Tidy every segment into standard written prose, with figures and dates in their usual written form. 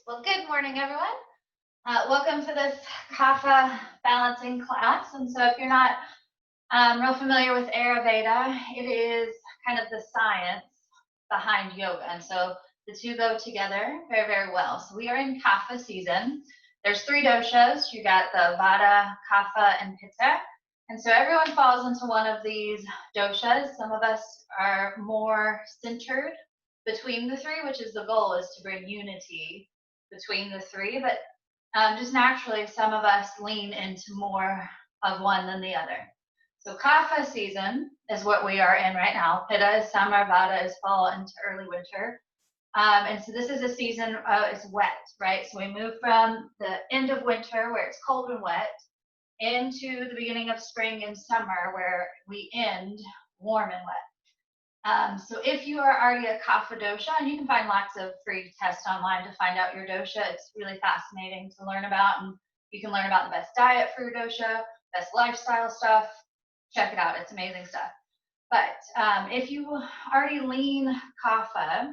Well, good morning, everyone. Welcome to this Kapha balancing class. And so if you're not real familiar with Ayurveda, it is kind of the science behind yoga. And so the two go together very, very well. So we are in Kapha season. There's three doshas. You got the Vata, Kapha, and Pitta. And so everyone falls into one of these doshas. Some of us are more centered between the three, which is the goal, is to bring unity between the three. But just naturally, some of us lean into more of one than the other. So Kapha season is what we are in right now. Pitta is summer, Vata is fall into early winter. And so this is a season, it's wet, right? So we move from the end of winter where it's cold and wet into the beginning of spring and summer where we end warm and wet. So if you are already a Kapha dosha, and you can find lots of free tests online to find out your dosha, it's really fascinating to learn about, and you can learn about the best diet for your dosha, best lifestyle stuff. Check it out, it's amazing stuff. But if you already lean Kapha,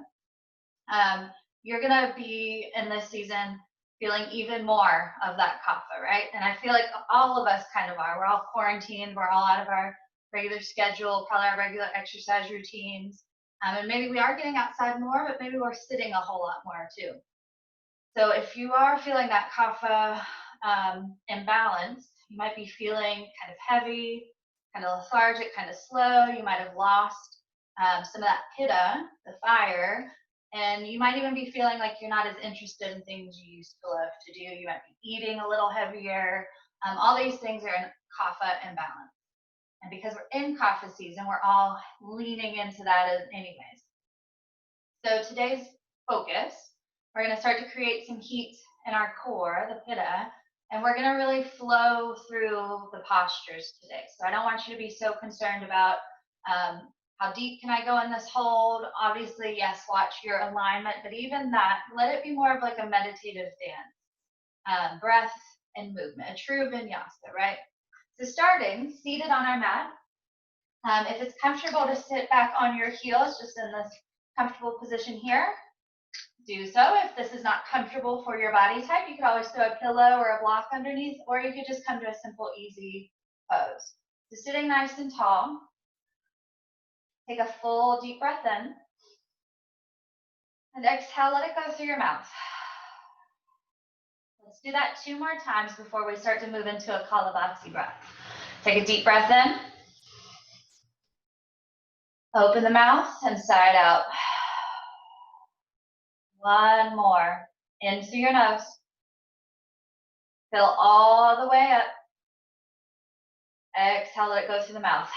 you're gonna be in this season feeling even more of that Kapha, right? And I feel like all of us kind of are. We're all quarantined, we're all out of our regular schedule, probably our regular exercise routines. And maybe we are getting outside more, but maybe we're sitting a whole lot more too. So if you are feeling that Kapha imbalance, you might be feeling kind of heavy, kind of lethargic, kind of slow. You might have lost some of that Pitta, the fire, and you might even be feeling like you're not as interested in things you used to love to do. You might be eating a little heavier. All these things are in Kapha imbalance. And because we're in Kapha season, we're all leaning into that anyways. So today's focus, we're going to start to create some heat in our core, the Pitta, and we're going to really flow through the postures today. So I don't want you to be so concerned about how deep can I go in this hold? Obviously, yes, watch your alignment, but even that, let it be more of like a meditative dance, breath and movement, a true vinyasa, right? So starting, seated on our mat. If it's comfortable to sit back on your heels, just in this comfortable position here, do so. If this is not comfortable for your body type, you could always throw a pillow or a block underneath, or you could just come to a simple, easy pose. So sitting nice and tall. Take a full deep breath in. And exhale, let it go through your mouth. Let's do that 2 more times before we start to move into a Kapha breath. Take a deep breath in. Open the mouth and sigh it out. One more. In through your nose. Fill all the way up. Exhale, let it go through the mouth.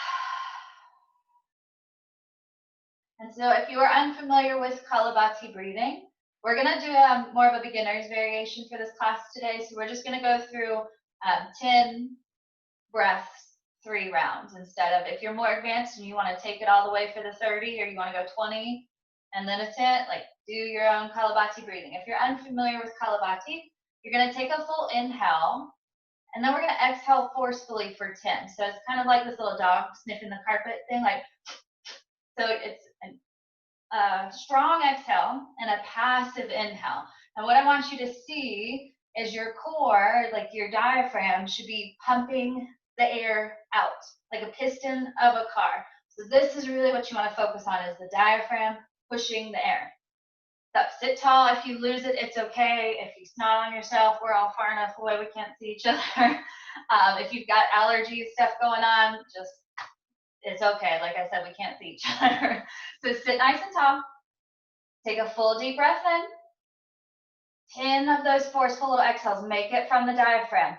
And so if you are unfamiliar with Kapha breathing, we're going to do more of a beginner's variation for this class today. So we're just going to go through 10 breaths, 3 rounds instead of, if you're more advanced and you want to take it all the way for the 30, or you want to go 20 and then a 10, like do your own Kapha breathing. If you're unfamiliar with Kapha, you're going to take a full inhale, and then we're going to exhale forcefully for 10. So it's kind of like this little dog sniffing the carpet thing, like, so it's a strong exhale and a passive inhale. And what I want you to see is your core, like your diaphragm, should be pumping the air out, like a piston of a car. So this is really what you want to focus on, is the diaphragm pushing the air. So sit tall. If you lose it, it's okay. If you snot on yourself, we're all far enough away we can't see each other. If you've got allergy stuff going on, just, it's okay. Like I said, we can't see each other. So sit nice and tall. Take a full deep breath in. 10 of those forceful little exhales. Make it from the diaphragm.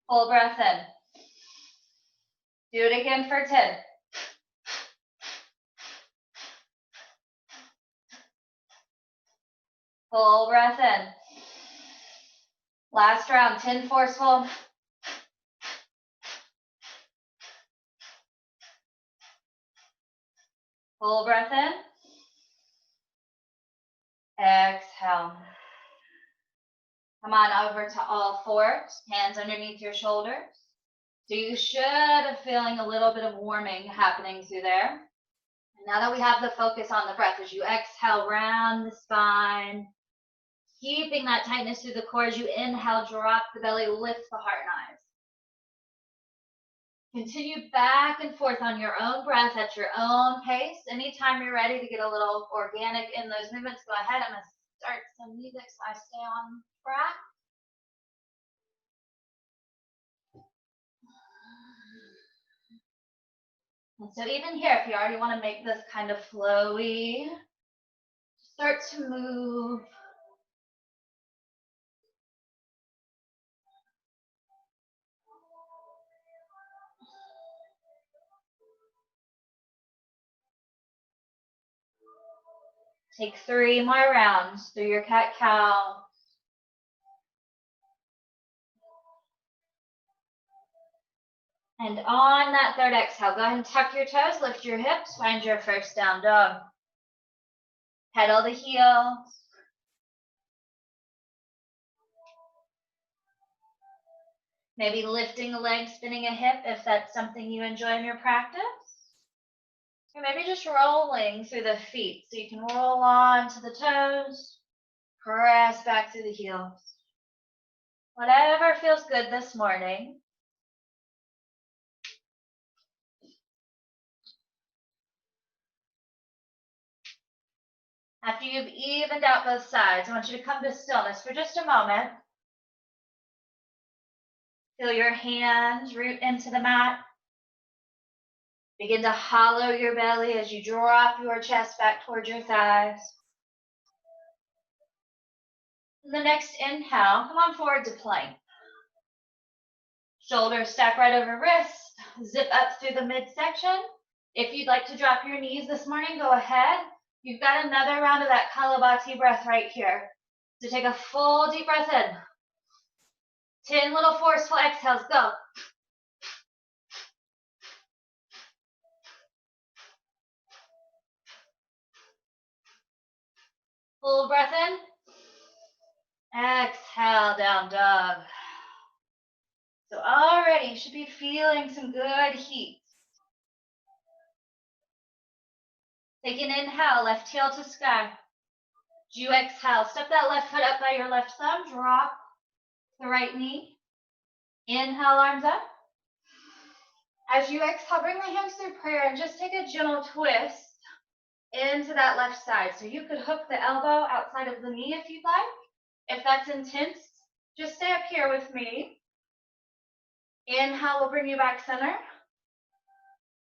Full breath in. Do it again for 10. Full breath in. Last round, 10 forceful. Full breath in. Exhale. Come on over to all fours, hands underneath your shoulders. So you should be feeling a little bit of warming happening through there. And now that we have the focus on the breath, as you exhale, round the spine, keeping that tightness through the core. As you inhale, drop the belly, lift the heart and eyes. Continue back and forth on your own breath at your own pace. Anytime you're ready to get a little organic in those movements, go ahead. I'm going to start some music so I stay on track. And so even here, if you already want to make this kind of flowy, start to move. Take 3 more rounds through your cat-cow. And on that third exhale, go ahead and tuck your toes, lift your hips, find your first down dog. Pedal the heels. Maybe lifting a leg, spinning a hip if that's something you enjoy in your practice. Or maybe just rolling through the feet so you can roll on to the toes, press back through the heels. Whatever feels good this morning. After you've evened out both sides, I want you to come to stillness for just a moment. Feel your hands root into the mat. Begin to hollow your belly as you drop your chest back towards your thighs. And the next inhale, come on forward to plank. Shoulders stack right over wrist, zip up through the midsection. If you'd like to drop your knees this morning, go ahead. You've got another round of that Kapha breath right here. So take a full deep breath in. 10 little forceful exhales, go. Full breath in. Exhale, down dog. So already you should be feeling some good heat. Take an inhale, left heel to sky. As you exhale, step that left foot up by your left thumb, drop the right knee. Inhale, arms up. As you exhale, bring the hands through prayer and just take a gentle twist into that left side. So you could hook the elbow outside of the knee if you'd like. If that's intense, just stay up here with me. Inhale will bring you back center.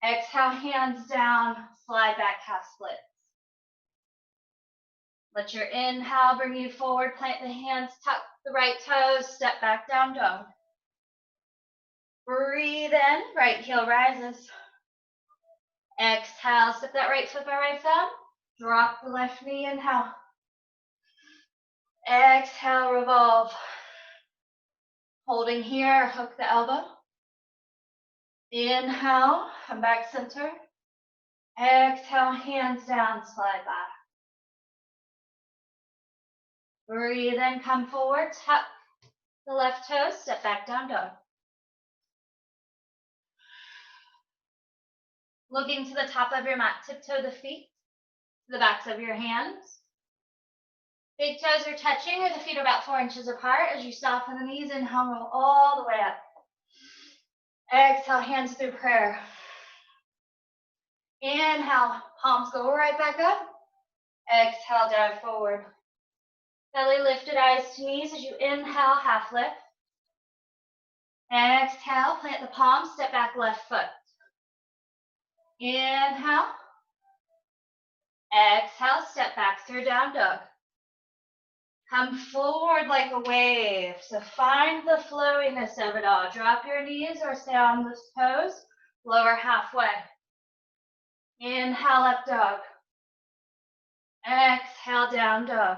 Exhale, hands down, slide back, half splits. Let your inhale bring you forward, plant the hands, tuck the right toes, step back, down dog. Breathe in, right heel rises. Exhale, step that right foot by right thumb, drop the left knee, inhale. Exhale, revolve. Holding here, hook the elbow. Inhale, come back center. Exhale, hands down, slide back. Breathe in, come forward, tuck the left toe, step back, down dog. Looking to the top of your mat, tiptoe the feet to the backs of your hands. Big toes are touching or the feet are about 4 inches apart. As you soften the knees, inhale, roll all the way up. Exhale, hands through prayer. Inhale, palms go right back up. Exhale, dive forward. Belly lifted, eyes to knees. As you inhale, half lift. Exhale, plant the palms, step back left foot. Inhale. Exhale, step back through down dog. Come forward like a wave. So find the flowiness of it all. Drop your knees or stay on the toes. Lower halfway. Inhale, up dog. Exhale, down dog.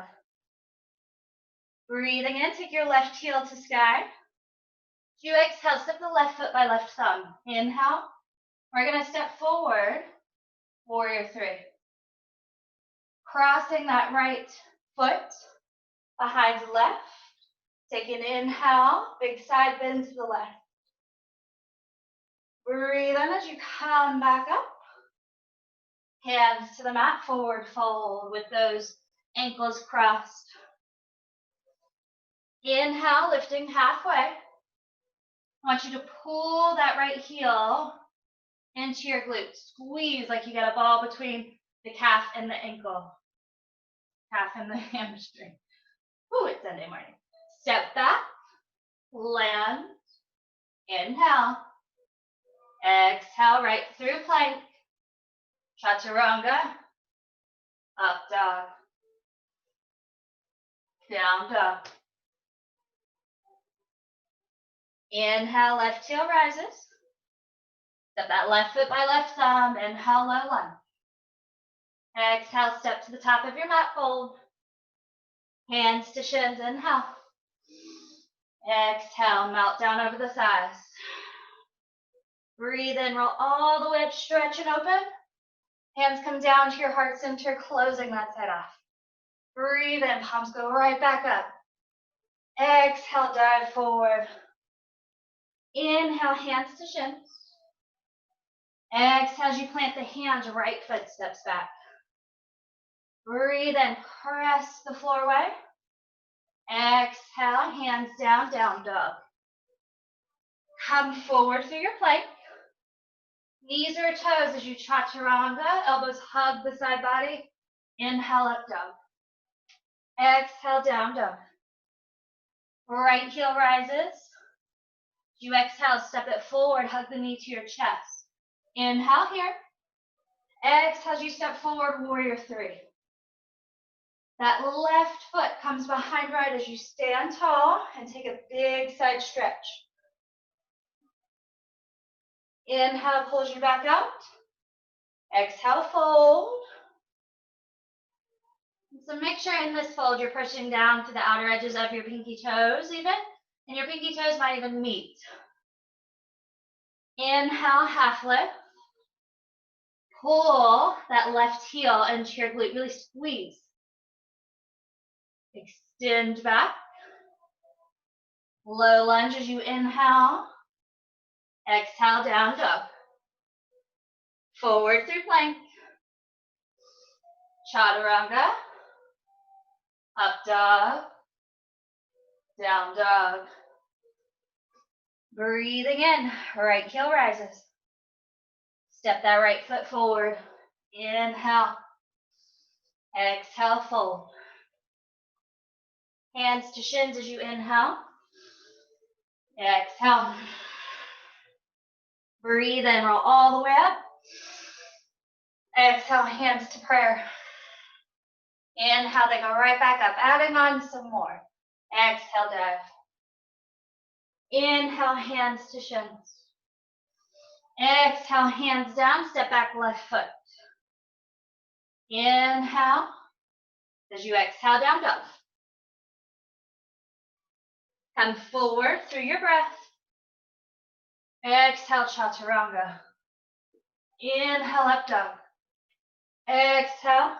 Breathing in, take your left heel to sky. As you exhale, step the left foot by left thumb. Inhale. We're going to step forward, warrior 3. Crossing that right foot behind the left. Take an inhale, big side bend to the left. Breathe in as you come back up. Hands to the mat, forward fold with those ankles crossed. Inhale, lifting halfway. I want you to pull that right heel into your glute. Squeeze like you got a ball between the calf and the ankle. Calf and the hamstring. Ooh, it's Sunday morning. Step back, land, inhale. Exhale, right through plank. Chaturanga, up dog, down dog. Inhale, left heel rises. Step that left foot by left thumb. Inhale, low lunge. Exhale, step to the top of your mat, fold. Hands to shins, inhale. Exhale, melt down over the thighs. Breathe in, roll all the way up, stretch and open. Hands come down to your heart center, closing that side off. Breathe in, palms go right back up. Exhale, dive forward. Inhale, hands to shins. Exhale, as you plant the hands, right foot steps back. Breathe in, press the floor away. Exhale, hands down, down dog. Come forward through your plank. Knees or toes as you chaturanga, elbows hug the side body. Inhale, up dog. Exhale, down dog. Right heel rises. You exhale, step it forward, hug the knee to your chest. Inhale here. Exhale as you step forward, warrior three. That left foot comes behind right as you stand tall and take a big side stretch. Inhale, pulls you back out. Exhale, fold. So make sure in this fold you're pushing down to the outer edges of your pinky toes even, and your pinky toes might even meet. Inhale, half lift. Pull that left heel into your glute, really squeeze. Extend back. Low lunge as you inhale. Exhale, down dog. Forward through plank. Chaturanga. Up dog. Down dog. Breathing in, right heel rises. Step that right foot forward. Inhale. Exhale, fold. Hands to shins as you inhale. Exhale. Breathe in, roll all the way up. Exhale, hands to prayer. Inhale, they go right back up, adding on some more. Exhale, dive. Inhale, hands to shins. Exhale, hands down, step back, left foot. Inhale, as you exhale, down dog. Come forward through your breath. Exhale, chaturanga. Inhale, up dog. Exhale.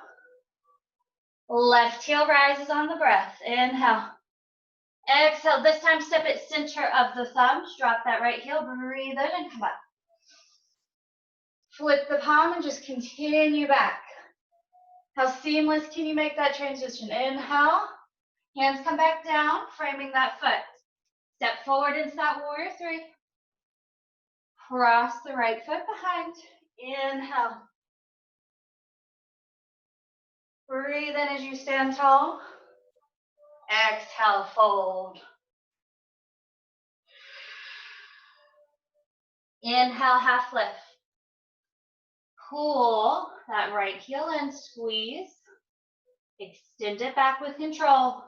Left heel rises on the breath. Inhale. Exhale. This time, step it center of the thumbs. Drop that right heel. Breathe in and come up. Flip the palm and just continue back. How seamless can you make that transition? Inhale. Hands come back down, framing that foot. Step forward into that warrior three. Cross the right foot behind. Inhale. Breathe in as you stand tall. Exhale, fold. Inhale, half lift. Pull that right heel in, squeeze. Extend it back with control.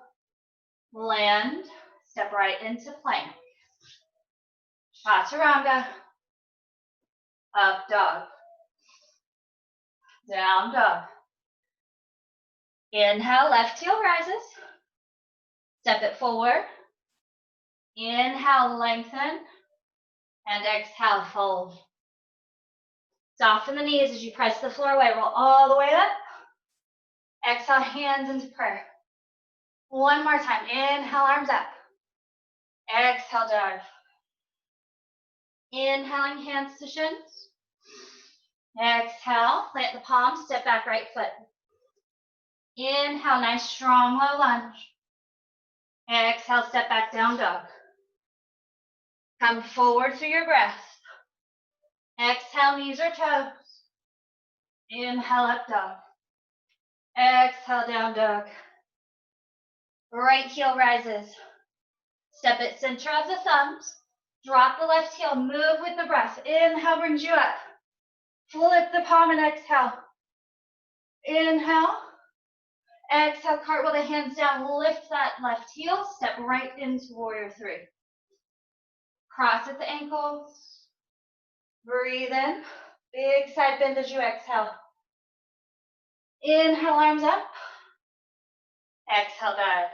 Land, step right into plank. Chaturanga. Up dog. Down dog. Inhale, left heel rises. Step it forward. Inhale, lengthen. And exhale, fold. Soften the knees as you press the floor away. Roll all the way up. Exhale, hands into prayer. One more time. Inhale, arms up. Exhale, dive. Inhaling, hands to shins. Exhale, plant the palms, step back right foot. Inhale, nice strong low lunge. Exhale, step back down dog. Come forward through your breath. Exhale, knees or toes. Inhale, up dog. Exhale, down dog. Right heel rises. Step at center of the thumbs. Drop the left heel, move with the breath. Inhale brings you up. Flip the palm and exhale. Inhale. Exhale, cartwheel the hands down. Lift that left heel. Step right into warrior three. Cross at the ankles. Breathe in. Big side bend as you exhale. Inhale, arms up. Exhale, dive.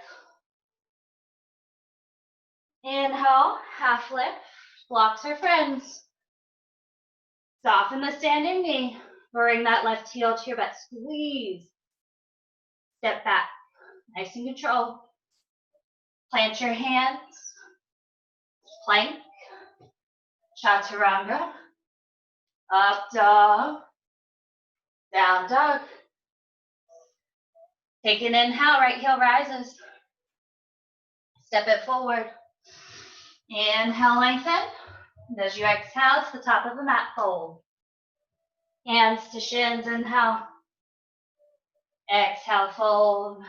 Inhale, half lift. Blocks are friends. Soften the standing knee. Bring that left heel to your butt. Squeeze. Step back. Nice and controlled. Plant your hands. Plank. Chaturanga. Up dog. Down dog. Take an inhale, right heel rises. Step it forward. Inhale, lengthen. And as you exhale to the top of the mat, fold. Hands to shins, inhale. Exhale, fold.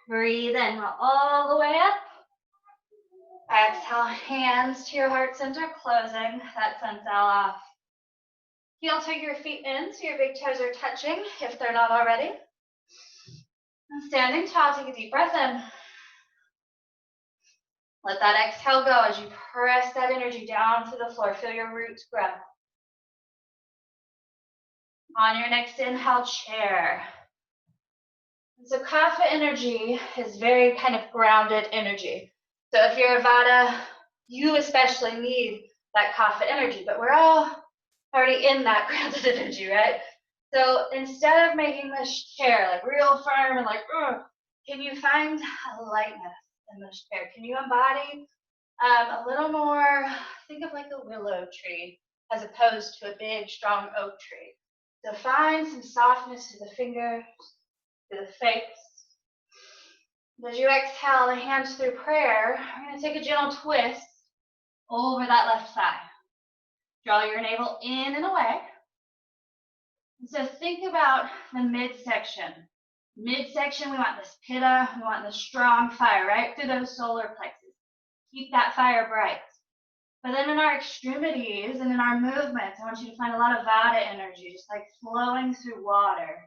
Breathe in all the way up. Exhale, hands to your heart center, closing that sun cell off. Heel tug your feet in so your big toes are touching if they're not already. And standing tall, take a deep breath in. Let that exhale go as you press that energy down to the floor. Feel your roots grow. On your next inhale, chair. So Kapha energy is very kind of grounded energy. So if you're a Vata, you especially need that Kapha energy, but we're all already in that grounded energy, right? So instead of making this chair like real firm and like, can you find a lightness in this chair? Can you embody a little more, think of like a willow tree as opposed to a big, strong oak tree. So find some softness to the fingers, to the face. As you exhale the hands through prayer, we're going to take a gentle twist over that left thigh. Draw your navel in and away. And so think about the midsection. Midsection, we want this pitta, we want the strong fire right through those solar plexus. Keep that fire bright. But then in our extremities and in our movements, I want you to find a lot of Vata energy, just like flowing through water.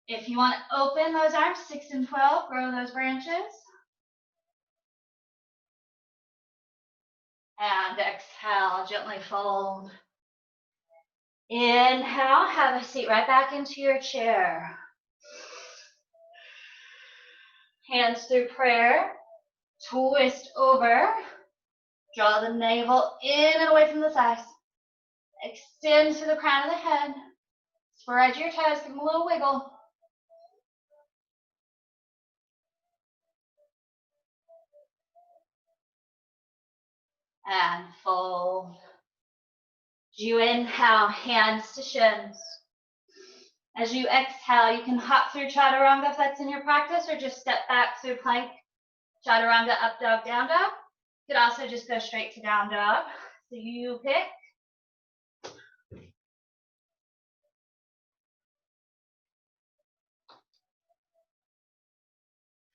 If you want to open those arms, 6 and 12, grow those branches. And exhale, gently fold. Inhale, have a seat right back into your chair. Hands through prayer, twist over. Draw the navel in and away from the thighs. Extend to the crown of the head. Spread your toes, give them a little wiggle. And fold. As you inhale, hands to shins. As you exhale, you can hop through chaturanga if that's in your practice, or just step back through plank. Chaturanga, up dog, down dog. You could also just go straight to down dog. So you pick.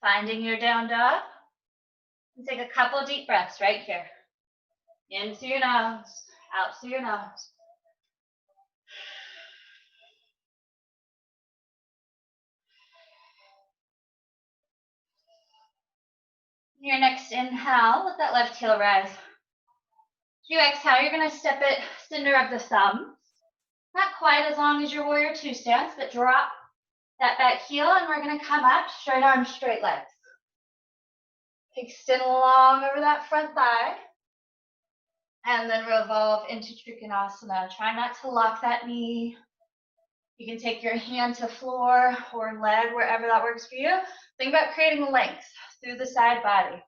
Finding your down dog. And take a couple deep breaths right here. In through your nose, out through your nose. Your next inhale, let that left heel rise. As you exhale, you're going to step it center of the thumb. Not quite as long as your warrior two stance, but drop that back heel, and we're going to come up, straight arms, straight legs. Extend long over that front thigh, and then revolve into Trikonasana. Try not to lock that knee. You can take your hand to floor or leg, wherever that works for you. Think about creating length through the side body.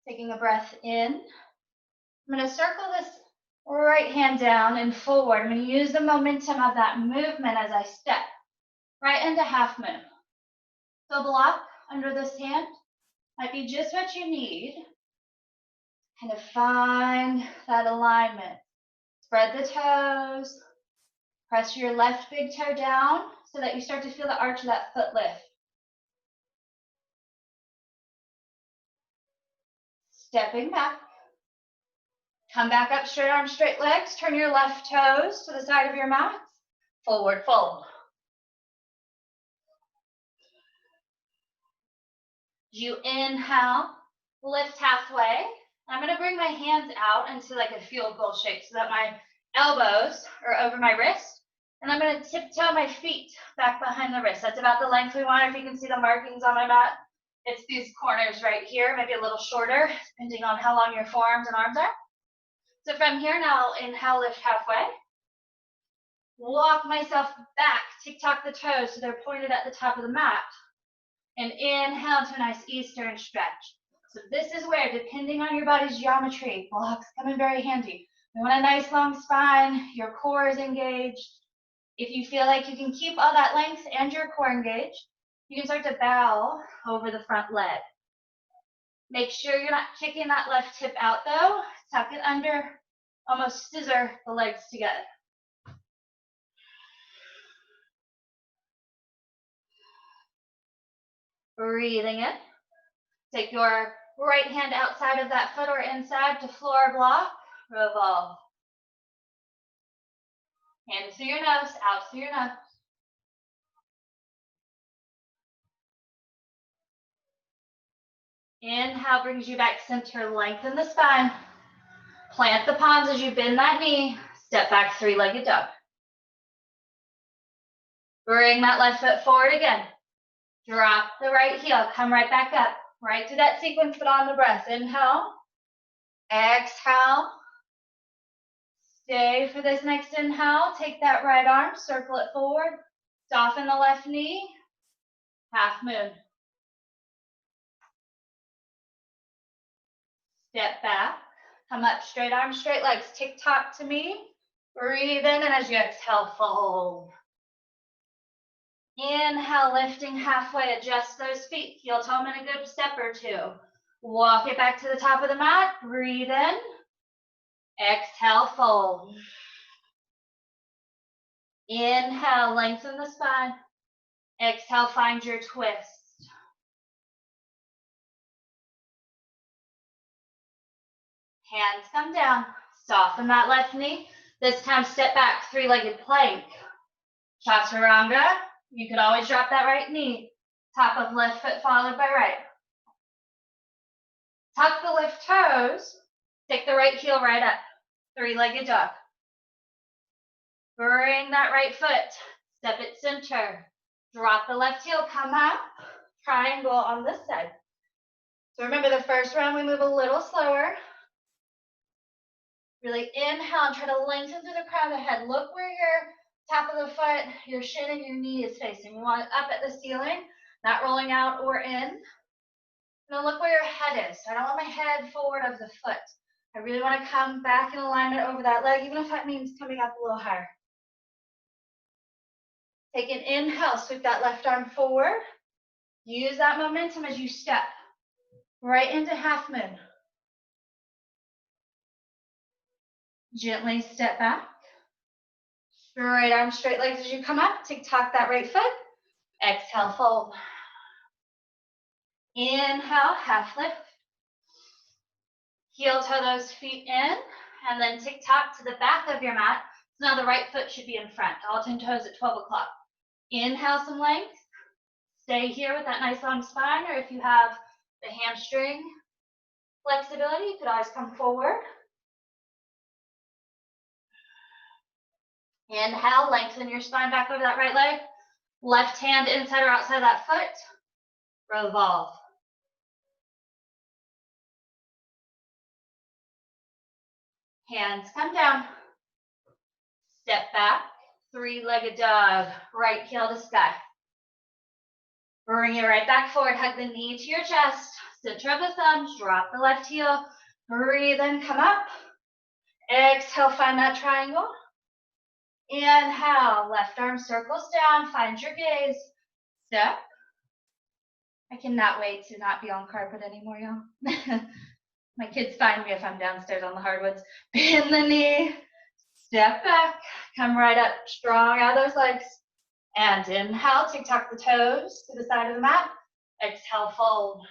Taking a breath in. I'm going to circle this right hand down and forward. I'm going to use the momentum of that movement as I step right into half moon. So block under this hand might be just what you need. Kind of find that alignment. Spread the toes. Press your left big toe down so that you start to feel the arch of that foot lift. Stepping back. Come back up, straight arms, straight legs. Turn your left toes to the side of your mat. Forward fold. You inhale, lift halfway. I'm going to bring my hands out into like a field goal shape so that my elbows are over my wrist. And I'm going to tiptoe my feet back behind the wrist. That's about the length we want. If you can see the markings on my mat, it's these corners right here, maybe a little shorter, depending on how long your forearms and arms are. So from here now, I'll inhale, lift halfway. Walk myself back, tick-tock the toes so they're pointed at the top of the mat. And inhale to a nice Eastern stretch. So this is where, depending on your body's geometry, blocks come in very handy. You want a nice long spine, your core is engaged. If you feel like you can keep all that length and your core engaged, you can start to bow over the front leg. Make sure you're not kicking that left hip out though. Tuck it under, almost scissor the legs together. Breathing in. Take your right hand outside of that foot or inside to floor block. Revolve. In through your nose, out through your nose. Inhale brings you back center, lengthen the spine. Plant the palms as you bend that knee. Step back, three-legged dog. Bring that left foot forward again. Drop the right heel, come right back up. Right through that sequence, but on the breath. Inhale. Exhale. Stay for this next inhale. Take that right arm, circle it forward. Soften the left knee. Half moon. Step back. Come up, straight arms, straight legs. Tick-tock to me. Breathe in, and as you exhale, fold. Inhale, lifting halfway, adjust those feet. Heel toe in a good step or two. Walk it back to the top of the mat. Breathe in. Exhale, fold. Inhale, lengthen the spine. Exhale, find your twist. Hands come down. Soften that left knee. This time, step back, three-legged plank. Chaturanga. You could always drop that right knee. Top of left foot followed by right. Tuck the left toes. Take the right heel right up. Three-legged dog. Bring that right foot. Step it center. Drop the left heel, come up. Triangle on this side. So remember the first round we move a little slower. Really inhale and try to lengthen through the crown of the head. Look where your top of the foot, your shin and your knee is facing. You want it up at the ceiling, not rolling out or in. Now look where your head is. So I don't want my head forward of the foot. I really want to come back in alignment over that leg, even if that means coming up a little higher. Take an inhale, sweep that left arm forward. Use that momentum as you step right into half moon. Gently step back. Straight arm, straight legs as you come up. Tick-tock that right foot. Exhale, fold. Inhale, half lift. Heel toe those feet in, and then tick-tock to the back of your mat. So now the right foot should be in front. All 10 toes at 12 o'clock. Inhale some length. Stay here with that nice long spine, or if you have the hamstring flexibility, you could always come forward. Inhale, lengthen your spine back over that right leg. Left hand inside or outside that foot. Revolve. Hands come down. Step back. Three-legged dog. Right heel to sky. Bring it right back forward. Hug the knee to your chest. center of the thumbs, drop the left heel, breathe in, come up. Exhale, find that triangle. Inhale, left arm circles down, find your gaze. Step. I cannot wait to not be on carpet anymore, y'all. My kids find me if I'm downstairs on the hardwoods. Bend the knee, step back, come right up, strong out of those legs. And inhale, tick-tock the toes to the side of the mat. Exhale, fold.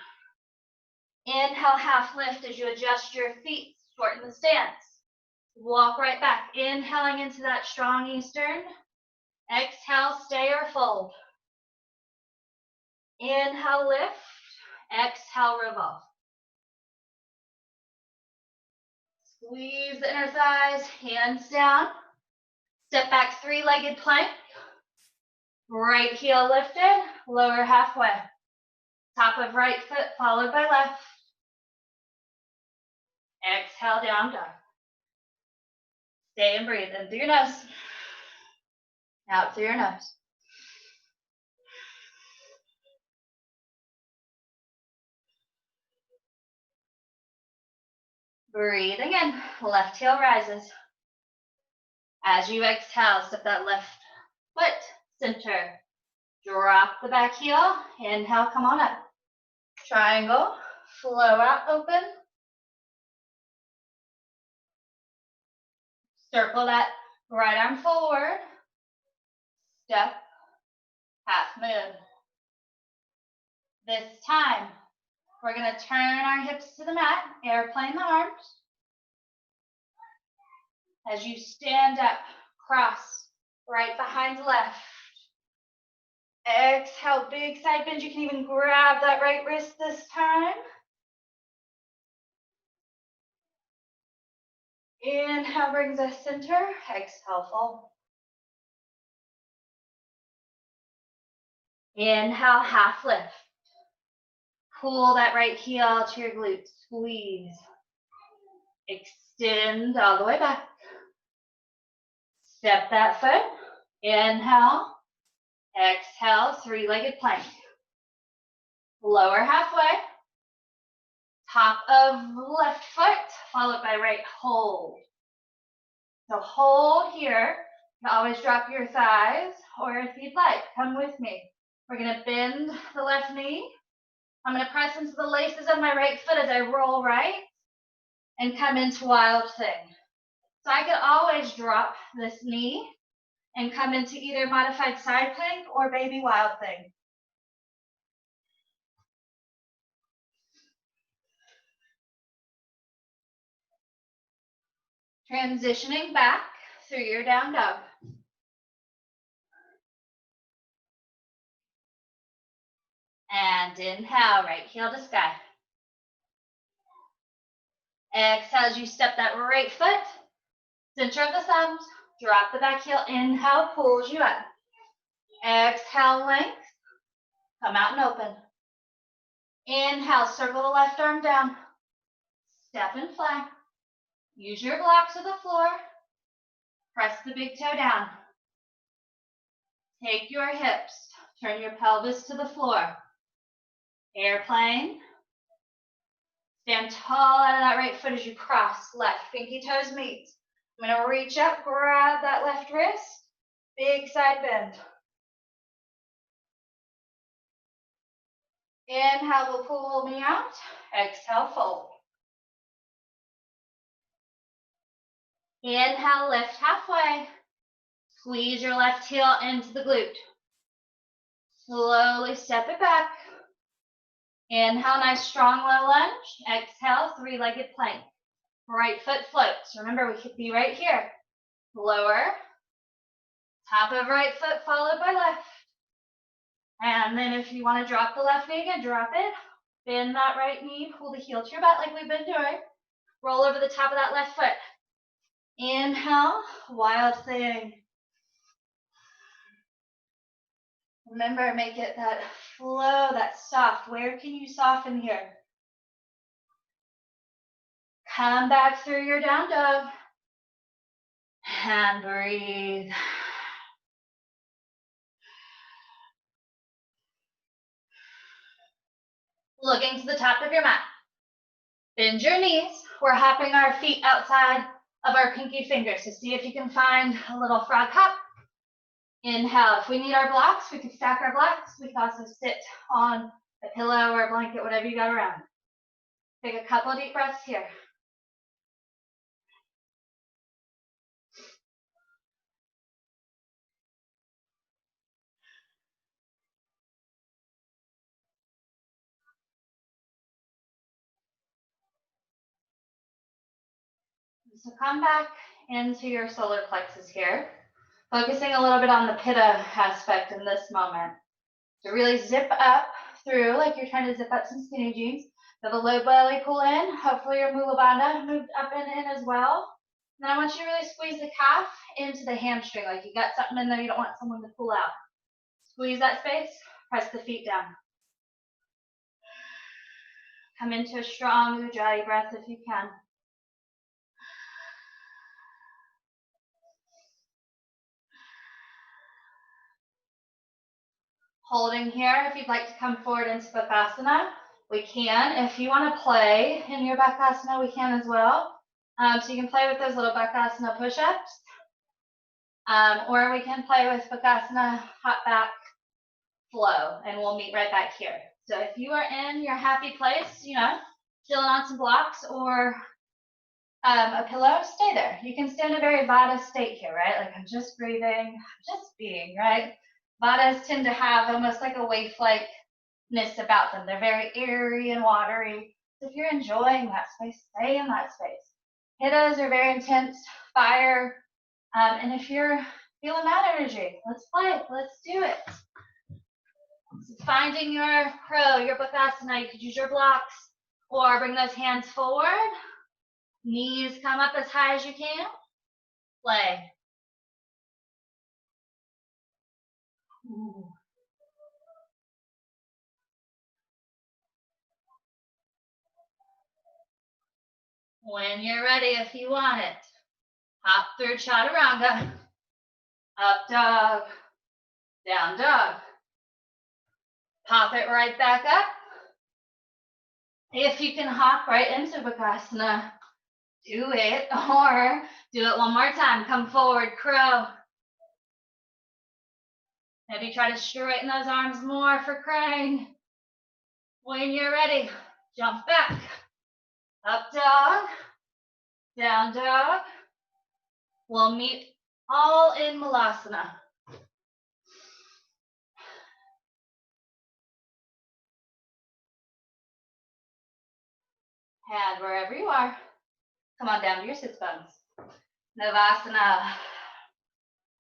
Inhale, half lift as you adjust your feet, shorten the stance. Walk right back, inhaling into that strong Eastern. Exhale, stay or fold. Inhale, lift. Exhale, revolve. Squeeze the inner thighs, hands down. Step back, three-legged plank. Right heel lifted, lower halfway. Top of right foot followed by left. Exhale, down dog. Stay and breathe in through your nose. Out through your nose. Breathing in, left heel rises. As you exhale, step that left foot, center. Drop the back heel, inhale, come on up. Triangle, flow out, open. Circle that right arm forward. Step, half moon. This time, we're gonna turn our hips to the mat, airplane the arms. As you stand up, cross, right behind left. Exhale, big side bend. You can even grab that right wrist this time. Inhale, brings us center. Exhale, fold. Inhale, half lift. Pull that right heel to your glutes. Squeeze. Extend all the way back. Step that foot. Inhale. Exhale, three-legged plank. Lower halfway. Top of left foot, followed by right hold. So hold here. You can always drop your thighs, or if you'd like, come with me. We're gonna bend the left knee. I'm gonna press into the laces of my right foot as I roll right and come into wild thing. So I could always drop this knee and come into either modified side plank or baby wild thing. Transitioning back through your down dog. And inhale, right heel to sky. Exhale as you step that right foot, center of the thumbs, drop the back heel, inhale, pulls you up. Exhale, length, come out and open. Inhale, circle the left arm down. Step and fly. Use your blocks to the floor. Press the big toe down. Take your hips, turn your pelvis to the floor. Airplane. Stand tall out of that right foot as you cross left. Pinky toes meet. I'm going to reach up, grab that left wrist. Big side bend. Inhale will pull me out. Exhale, fold. Inhale, lift halfway. Squeeze your left heel into the glute. Slowly step it back. Inhale, nice strong low lunge. Exhale, three-legged plank. Right foot floats. Remember, we could be right here. Lower. Top of right foot followed by left. And then if you want to drop the left knee again, drop it. Bend that right knee, pull the heel to your butt like we've been doing. Roll over the top of that left foot. Inhale, wild thing. Remember, make it that flow, that soft. Where can you soften here? Come back through your down dog. And breathe. looking to the top of your mat. Bend your knees. We're hopping our feet outside of our pinky fingers. So see if you can find a little frog hop. Inhale. If we need our blocks, we can stack our blocks. We can also sit on a pillow or a blanket, whatever you got around. Take a couple of deep breaths here. So come back into your solar plexus here, focusing a little bit on the pitta aspect in this moment. So really zip up through like you're trying to zip up some skinny jeans. So the low belly pull in. Hopefully your mula bandha moved up and in as well. And then I want you to really squeeze the calf into the hamstring, like you got something in there you don't want someone to pull out. Squeeze that space, press the feet down. Come into a strong ujjayi breath if you can. Holding here, if you'd like to come forward into Bakasana, we can. If you want to play in your Bakasana, we can as well. So you can play with those little Bakasana push-ups. Or we can play with Bakasana, hop back, flow, and we'll meet right back here. So if you are in your happy place, you know, chilling on some blocks or a pillow, stay there. You can stay in a very Vata state here, right? Like I'm just breathing, just being, right? Vatas tend to have almost like a wave-likeness about them. They're very airy and watery. So if you're enjoying that space, stay in that space. Pittas are very intense, fire. And if you're feeling that energy, let's play, let's do it. So finding your crow, your Bakasana, you could use your blocks or bring those hands forward. Knees come up as high as you can. Play. Ooh. When you're ready, if you want it, hop through chaturanga, up dog, down dog. Pop it right back up. If you can hop right into Bakasana, do it, or do it one more time. Come forward, crow. Maybe try to straighten those arms more for crane. When you're ready, jump back. Up dog, down dog. We'll meet all in Malasana. And wherever you are, come on down to your sits bones. Navasana.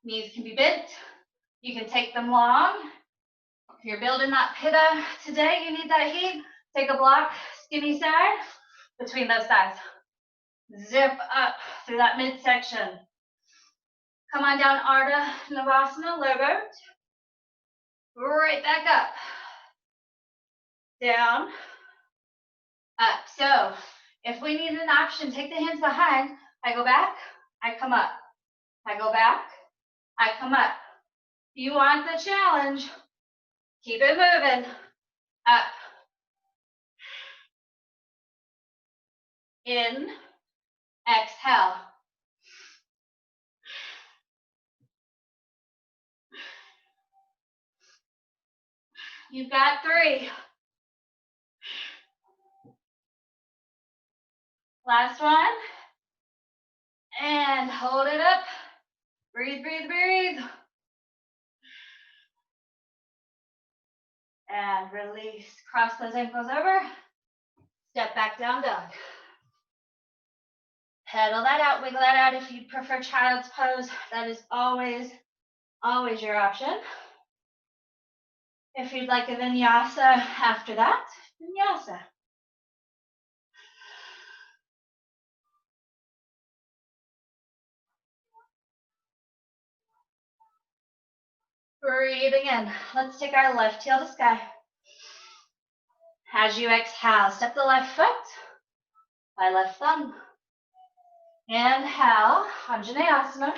Knees can be bent. You can take them long. If you're building that pitta today, you need that heat. Take a block, skinny side, between those thighs. Zip up through that midsection. Come on down, Ardha Navasana, low boat. Right back up. Down, up. So if we need an option, take the hands behind. I go back, I come up. I go back, I come up. You want the challenge, keep it moving. Up. In. Exhale. You've got 3. Last one. And hold it up. Breathe, breathe, breathe. And release. Cross those ankles over. Step back down dog. Pedal that out, wiggle that out. If you prefer child's pose, that is always, always your option. If you'd like a vinyasa after that, vinyasa. Breathing in. Let's take our left heel to sky. As you exhale, step the left foot by left thumb. Inhale, Anjaneyasana.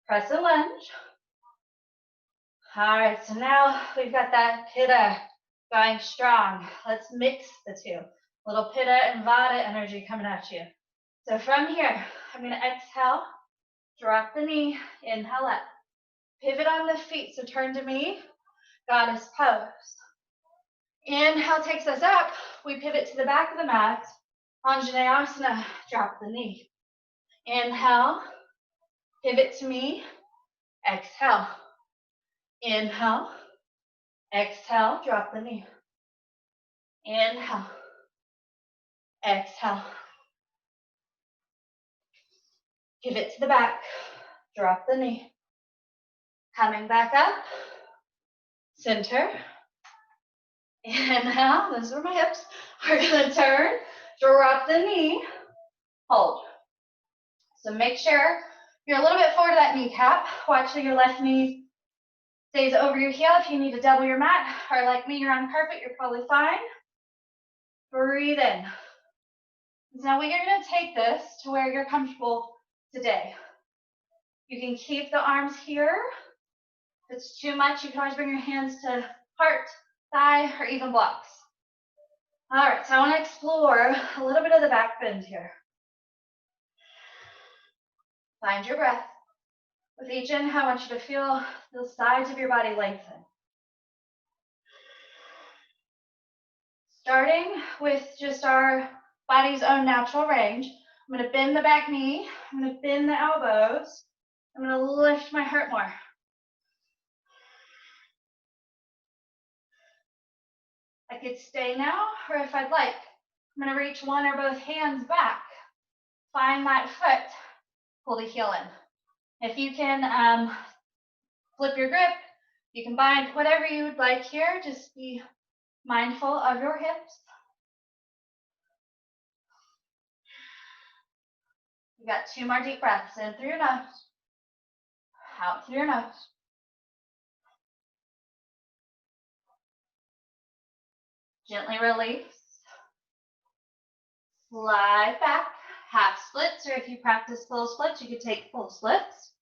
Press and lunge. All right, so now we've got that pitta Going strong. Let's mix the two. Little Pitta and Vata energy coming at you. So from here, I'm going to exhale, drop the knee, inhale up. Pivot on the feet, so turn to me, goddess pose. Inhale takes us up. We pivot to the back of the mat. Anjaneyasana, drop the knee. Inhale, pivot to me, exhale. Inhale, exhale, drop the knee. Inhale, exhale. Pivot to the back, drop the knee. Coming back up, center. Inhale, those are my hips. We're gonna turn, drop the knee, hold. So make sure you're a little bit forward of that kneecap. Watch that your left knee stays over your heel. If you need to double your mat, or like me, you're on carpet, you're probably fine. Breathe in. Now we are gonna take this to where you're comfortable today. You can keep the arms here. If it's too much, you can always bring your hands to heart, thigh, or even blocks. All right, so I want to explore a little bit of the back bend here. Find your breath. With each inhale, I want you to feel the sides of your body lengthen. Starting with just our body's own natural range, I'm going to bend the back knee. I'm going to bend the elbows. I'm going to lift my heart more. I could stay now, or if I'd like, I'm going to reach one or both hands back. Find that foot. Pull the heel in. If you can flip your grip, you can bind whatever you would like here. Just be mindful of your hips. You got 2 more deep breaths. In through your nose, out through your nose. Gently release. Slide back. Half splits, or if you practice full splits, you could take full splits.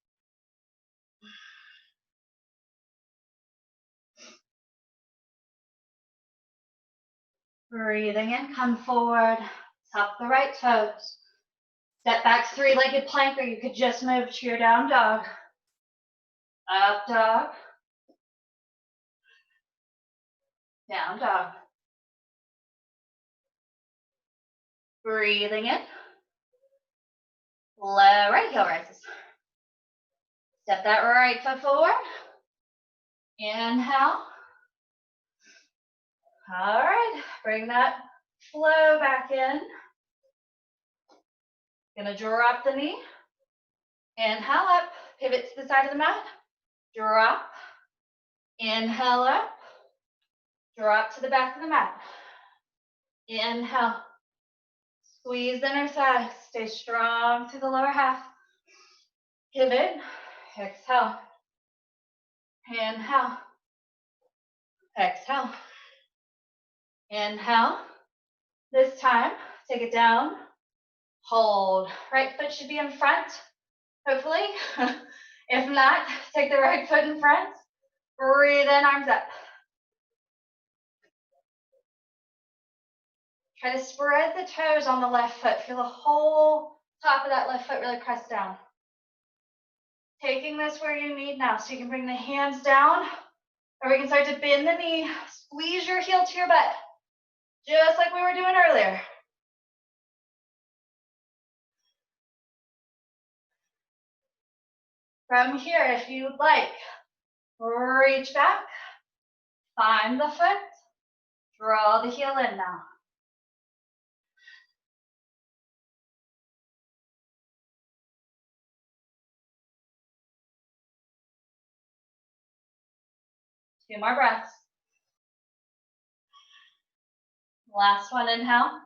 Breathing in, come forward, tuck the right toes. Step back, 3-legged plank, or you could just move to your down dog. Up dog. Down dog. Breathing in. Low right heel rises. Step that right foot forward. Inhale. All right, bring that flow back in. Gonna drop the knee. Inhale up, pivot to the side of the mat. Drop. Inhale up. Drop to the back of the mat. Inhale. Squeeze the inner thigh. Stay strong through the lower half. Pivot. Exhale. Inhale. Exhale. Inhale. This time, take it down. Hold. Right foot should be in front, hopefully. If not, take the right foot in front. Breathe in, arms up. Try to spread the toes on the left foot. Feel the whole top of that left foot really press down. Taking this where you need now. So you can bring the hands down, or we can start to bend the knee. Squeeze your heel to your butt, just like we were doing earlier. From here, if you would like, reach back, find the foot, draw the heel in now. Two more breaths. Last one, inhale.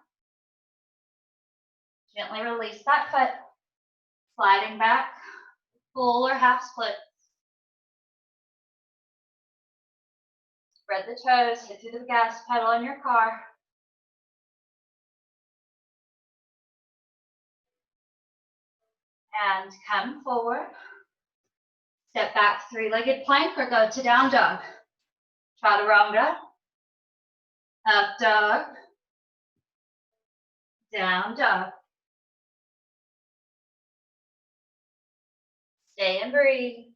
Gently release that foot, sliding back, full or half split. Spread the toes, hit through the gas pedal in your car. And come forward. Step back, 3-legged plank, or go to down dog. Chaturanga. Up dog, down dog. Stay and breathe.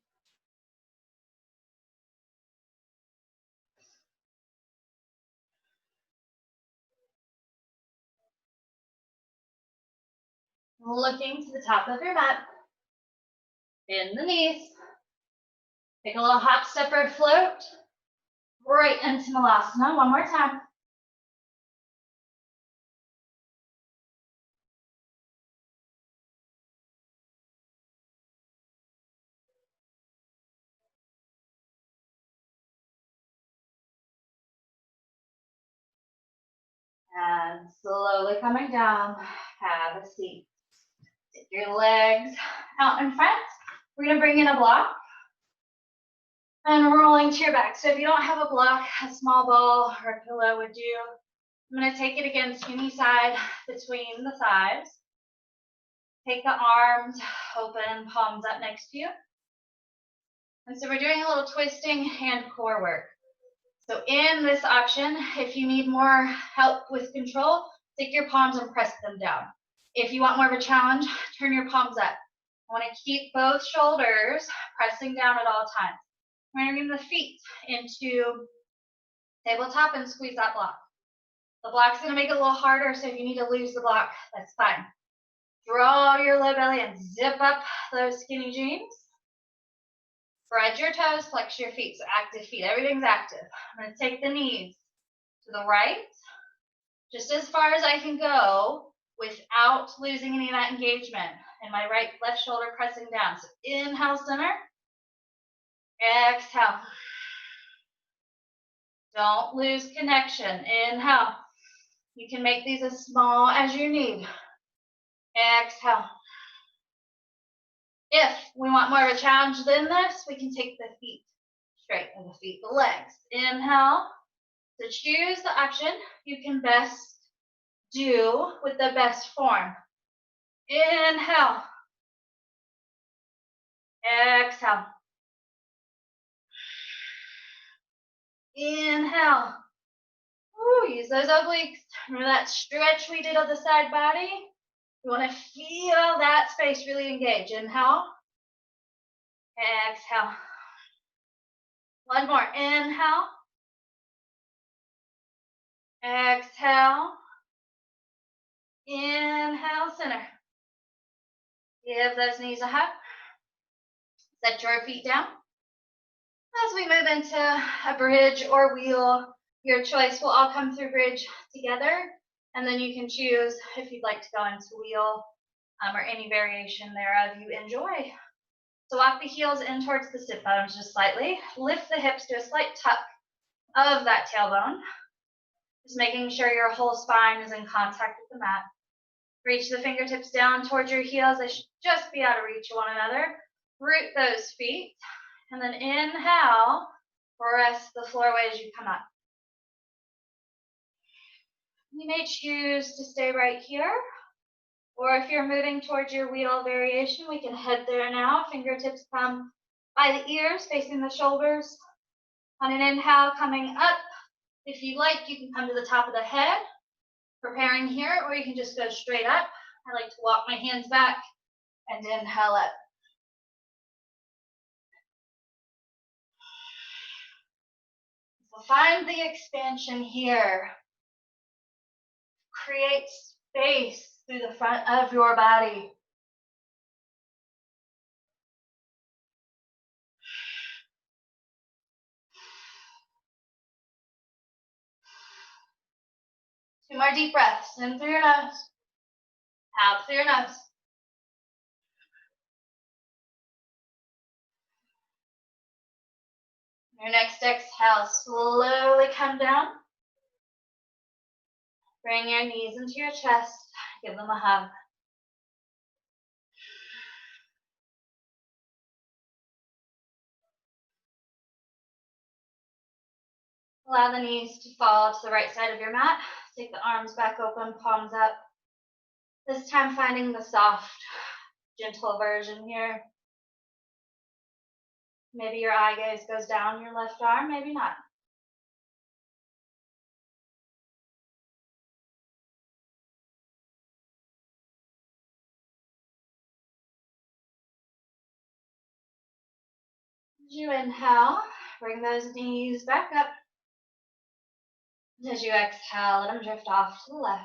Looking to the top of your mat. Bend the knees. Take a little hop step or float right into Malasana. One more time. And slowly coming down, have a seat. Take your legs out in front. We're going to bring in a block and rolling to your back. So if you don't have a block, a small ball or a pillow would do. I'm going to take it against any side between the thighs. Take the arms open, palms up next to you. And so we're doing a little twisting hand core work. So in this option, if you need more help with control, take your palms and press them down. If you want more of a challenge, turn your palms up. I want to keep both shoulders pressing down at all times. We're going to bring the feet into tabletop and squeeze that block. The block's going to make it a little harder, so if you need to lose the block, that's fine. Draw your low belly and zip up those skinny jeans. Spread your toes, flex your feet, so active feet, everything's active. I'm going to take the knees to the right, just as far as I can go without losing any of that engagement. And my left shoulder pressing down. So inhale, center. Exhale. Don't lose connection. Inhale. You can make these as small as you need. Exhale. If we want more of a challenge than this, we can take the feet straight and the feet, the legs. Inhale. So choose the option you can best do with the best form. Inhale. Exhale. Inhale. Ooh, use those obliques. Remember that stretch we did on the side body? We want to feel that space really engage. Inhale. Exhale. One more. Inhale. Exhale. Inhale, center. Give those knees a hug. Set your feet down. As we move into a bridge or wheel, your choice will all come through bridge together, and then you can choose if you'd like to go into wheel or any variation thereof you enjoy. So walk the heels in towards the sit bones just slightly. Lift the hips to a slight tuck of that tailbone. Just making sure your whole spine is in contact with the mat. Reach the fingertips down towards your heels. They should just be out of reach of one another. Root those feet. And then inhale, press the floor away as you come up. You may choose to stay right here. Or if you're moving towards your wheel variation, we can head there now. Fingertips come by the ears, facing the shoulders. On an inhale, coming up. If you like, you can come to the top of the head, preparing here, or you can just go straight up. I like to walk my hands back and inhale up. So find the expansion here. Create space through the front of your body. Two more deep breaths. In through your nose. Out through your nose. Your next exhale, slowly come down. Bring your knees into your chest. Give them a hug. Allow the knees to fall to the right side of your mat. Take the arms back open, palms up. This time finding the soft, gentle version here. Maybe your eye gaze goes down your left arm, maybe not. As you inhale, bring those knees back up. As you exhale, let them drift off to the left.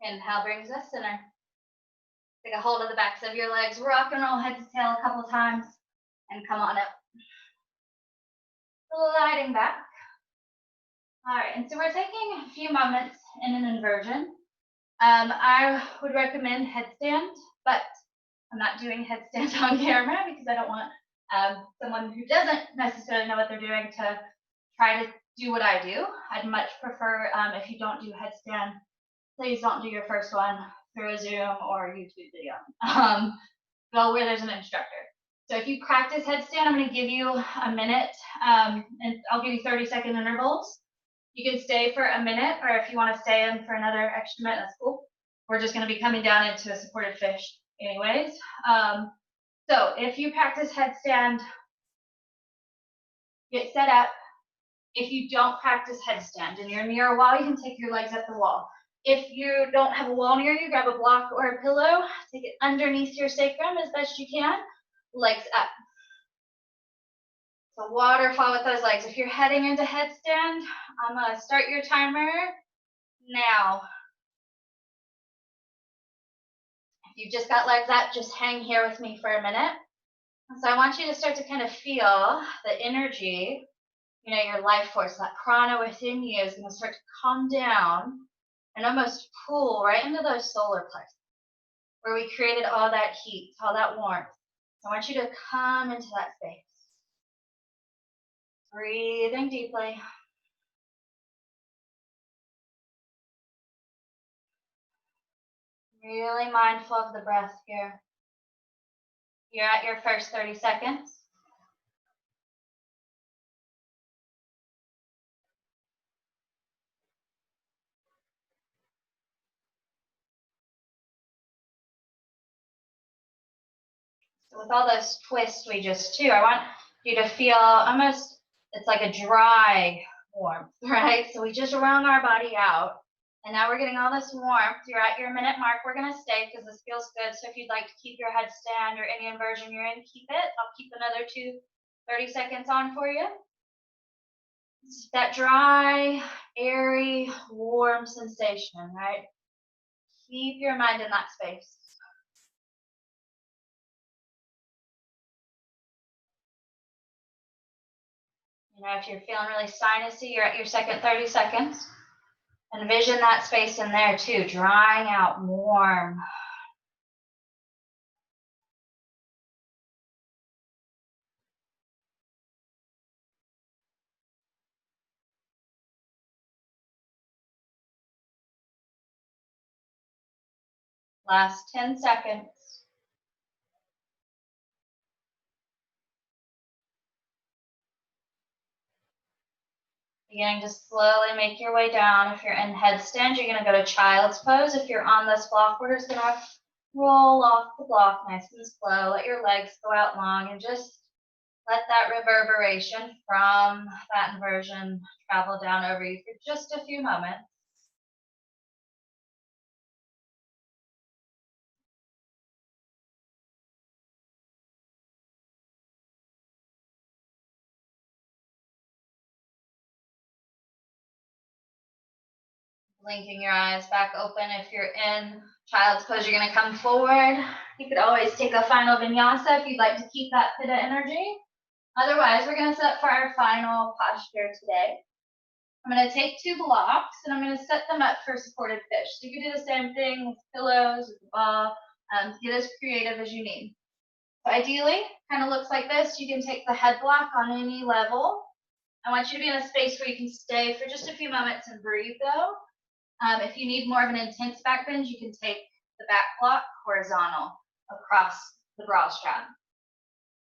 Inhale brings us center. Take a hold of the backs of your legs. Rock and roll head to tail a couple times. And come on up. Sliding back. All right, and so we're taking a few moments in an inversion. I would recommend headstand, but I'm not doing headstand on camera because I don't want someone who doesn't necessarily know what they're doing to try to do what I do. I'd much prefer if you don't do headstand, please don't do your first one through a Zoom or YouTube video. Go where there's an instructor. So if you practice headstand, I'm going to give you a minute, and I'll give you 30-second intervals. You can stay for a minute, or if you want to stay in for another extra minute, that's cool. We're just going to be coming down into a supported fish anyways. So if you practice headstand, get set up. If you don't practice headstand and you're near a wall, you can take your legs up the wall. If you don't have a wall near you, grab a block or a pillow, take it underneath your sacrum as best you can, legs up. So waterfall with those legs. If you're heading into headstand, I'm gonna start your timer now. If you've just got legs up, just hang here with me for a minute. So I want you to start to kind of feel the energy, your life force, that prana within you is going to start to calm down and almost pull right into those solar plexus where we created all that heat, all that warmth. So I want you to come into that space. Breathing deeply. Really mindful of the breath here. You're at your first 30 seconds. So with all those twists we just do, I want you to feel almost, it's like a dry warmth, right? So we just wrung our body out. And now we're getting all this warmth. You're at your minute mark. We're going to stay because this feels good. So if you'd like to keep your headstand or any inversion you're in, keep it. I'll keep another 30 seconds on for you. It's that dry, airy, warm sensation, right? Keep your mind in that space. If you're feeling really sinusy, you're at your second 30 seconds. Envision that space in there too, drying out, warm. Last 10 seconds. Beginning to slowly make your way down. If you're in headstand, you're going to go to child's pose. If you're on this block, we're just going to roll off the block nice and slow. Let your legs go out long and just let that reverberation from that inversion travel down over you for just a few moments. Blinking your eyes back open. If you're in child's pose, you're going to come forward. You could always take a final vinyasa if you'd like to keep that pitta energy. Otherwise, we're going to set for our final posture today. I'm going to take 2 blocks and I'm going to set them up for supported fish. So you can do the same thing with pillows, with the ball, get as creative as you need. So ideally, kind of looks like this. You can take the head block on any level. I want you to be in a space where you can stay for just a few moments and breathe though. If you need more of an intense back bend, you can take the back block horizontal across the bra strap.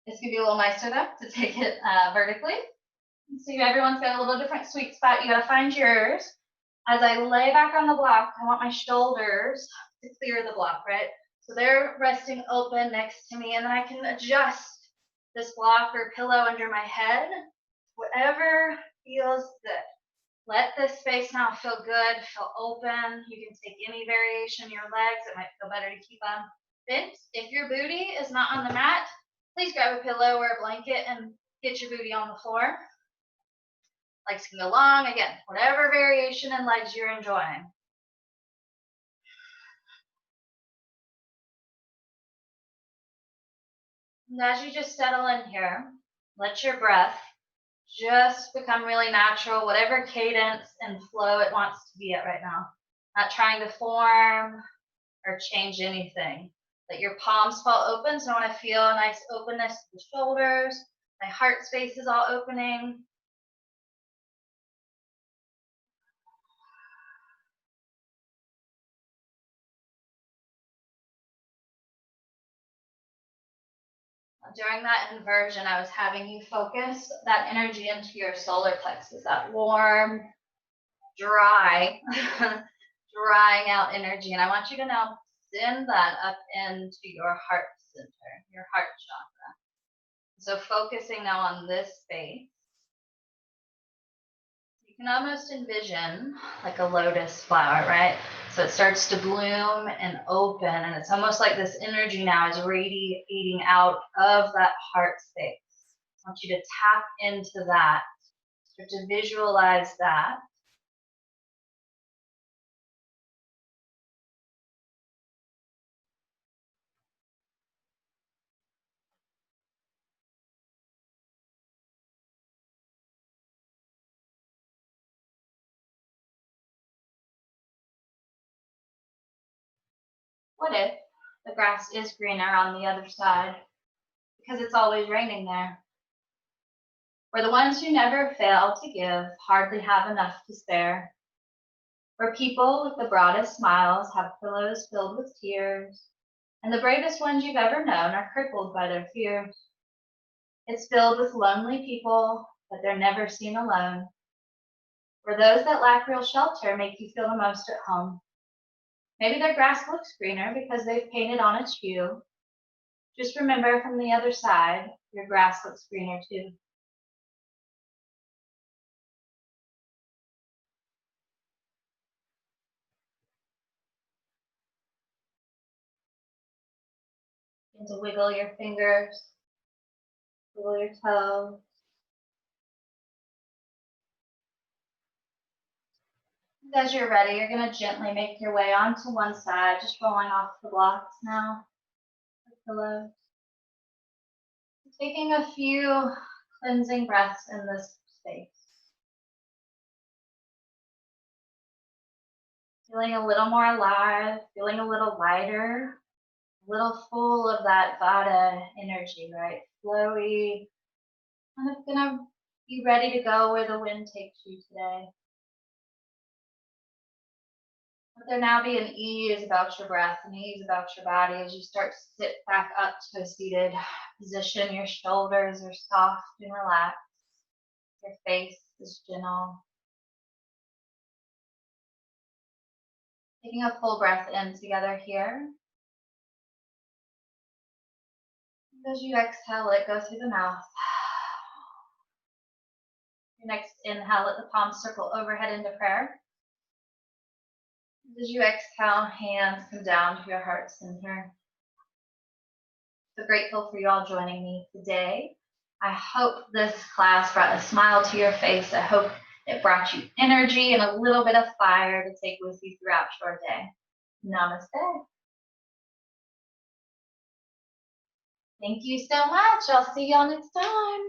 It's gonna be a little nicer though to take it vertically. So everyone's got a little different sweet spot. You gotta find yours. As I lay back on the block, I want my shoulders to clear the block, right? So they're resting open next to me, and then I can adjust this block or pillow under my head, whatever feels good. Let this space now feel good, feel open. You can take any variation in your legs. It might feel better to keep them bent. If your booty is not on the mat, please grab a pillow or a blanket and get your booty on the floor. Legs can go long, again, whatever variation in legs you're enjoying. And as you just settle in here, let your breath just become really natural, whatever cadence and flow it wants to be at right now. Not trying to form or change anything. Let your palms fall open, so I want to feel a nice openness to the shoulders. My heart space is all opening. During that inversion, I was having you focus that energy into your solar plexus, that warm, dry, drying out energy. And I want you to now send that up into your heart center, your heart chakra. So focusing now on this space. You can almost envision like a lotus flower, right? So it starts to bloom and open, and it's almost like this energy now is radiating out of that heart space. I want you to tap into that, start to visualize that. What if the grass is greener on the other side? Because it's always raining there. Where the ones who never fail to give hardly have enough to spare. Where people with the broadest smiles have pillows filled with tears, and the bravest ones you've ever known are crippled by their fears. It's filled with lonely people, but they're never seen alone. Where those that lack real shelter make you feel the most at home. Maybe their grass looks greener because they've painted on its hue. Just remember, from the other side, your grass looks greener too. Begin to wiggle your fingers, wiggle your toes. As you're ready, you're going to gently make your way onto one side, just rolling off the blocks now, the pillows. Taking a few cleansing breaths in this space. Feeling a little more alive, feeling a little lighter, a little full of that Vata energy, right? Flowy, kind of gonna be ready to go where the wind takes you today. Let there now be an ease about your breath, an ease about your body as you start to sit back up to a seated position. Your shoulders are soft and relaxed. Your face is gentle. Taking a full breath in together here. As you exhale, let go through the mouth. Your next inhale, let the palms circle overhead into prayer. As you exhale, hands come down to your heart center. So grateful for you all joining me today. I hope this class brought a smile to your face. I hope it brought you energy and a little bit of fire to take with you throughout your day. Namaste. Thank you so much. I'll see y'all next time.